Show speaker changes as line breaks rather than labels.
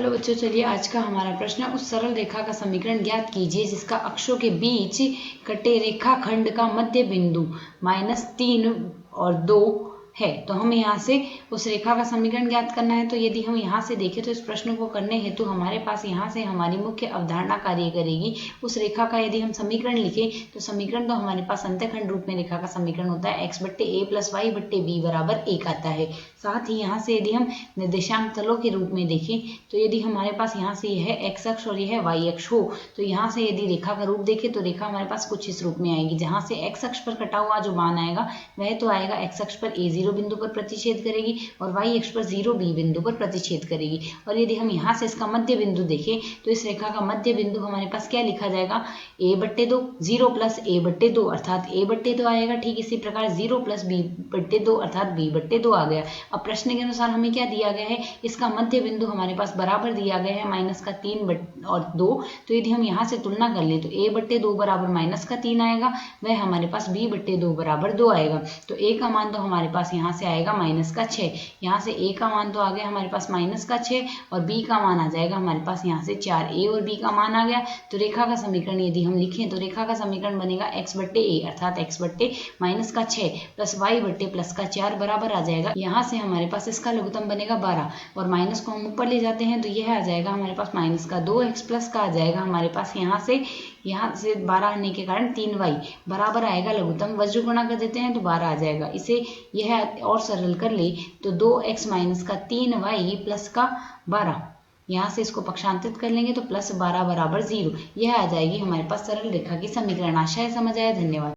Hello बच्चों, चलिए आज का हमारा प्रश्न उस सरल रेखा का समीकरण ज्ञात कीजिए जिसका अक्षों के बीच कटे रेखाखंड का मध्य बिंदु -3 और 2 है। तो हमें यहाँ से उस रेखा का समीकरण ज्ञात करना है। तो यदि हम यहाँ से देखें तो इस प्रश्न को करने हेतु हमारे पास यहाँ से हमारी मुख्य अवधारणा कार्य करेगी। उस रेखा का यदि हम समीकरण लिखें तो समीकरण तो हमारे पास अंतःखंड रूप में रेखा का समीकरण होता है x/a + y/b = 1 आता है। साथ ही यहाँ से यदि हम निर्देशांक तलों के रूप में देखें तो यदि हमारे पास यहाँ से यह x अक्ष और यह y अक्ष हो तो यहाँ से यदि रेखा का रूप देखें तो रेखा हमारे पास कुछ इस रूप में आएगी, जहाँ से x अक्ष पर कटा हुआ जो मान आएगा वह तो आएगा x अक्ष पर a0 बिंदु पर प्रतिच्छेद करेगी और y अक्ष पर 0b बिंदु पर प्रतिच्छेद करेगी। और यदि हम यहाँ से इसका मध्य बिंदु देखें तो इस रेखा का मध्य बिंदु हमारे पास क्या लिखा जाएगा, a/2 0 + a/2 अर्थात a/2 आएगा। ठीक इसी प्रकार 0 + b/2 अर्थात b/2 आ गया। अब प्रश्न के अनुसार हमें क्या दिया गया है, इसका मध्य बिंदु हमारे पास बराबर दिया गया है -3 और 2। तो यदि हम यहाँ से तुलना कर ले तो a/2 बराबर -3 आएगा, वह हमारे पास b/2 बराबर 2 आएगा। तो a का मान तो हमारे पास यहाँ से आएगा -6। यहाँ से a का मान तो आ गया हमारे पास -6 और b का मान आ जाएगा हमारे पास यहाँ से 4। a और b का मान आ गया। तो रेखा का समीकरण यदि हम लिखें तो रेखा का समीकरण बनेगा x/a अर्थात x/-6 + y/+4 बराबर आ जाएगा। यहाँ से हमारे पास इसका लघुत्तम बनेगा 12 और माइनस को हम ऊपर ले जाते हैं तो यह आ जाएगा हमारे पास -2x प्लस का आ जाएगा हमारे पास यहाँ से 12 आने के कारण 3y बराबर आएगा लघुत्तम, वज्र गुणा कर देते हैं तो 12 आ जाएगा। इसे यह और सरल कर ले तो 2x - 3y प्लस का 12, यहाँ से इसको पक्षांतरित कर लेंगे तो +12 = 0। यह आ जाएगी हमारे पास सरल रेखा की समीकरण। आशा है समझ आया। धन्यवाद।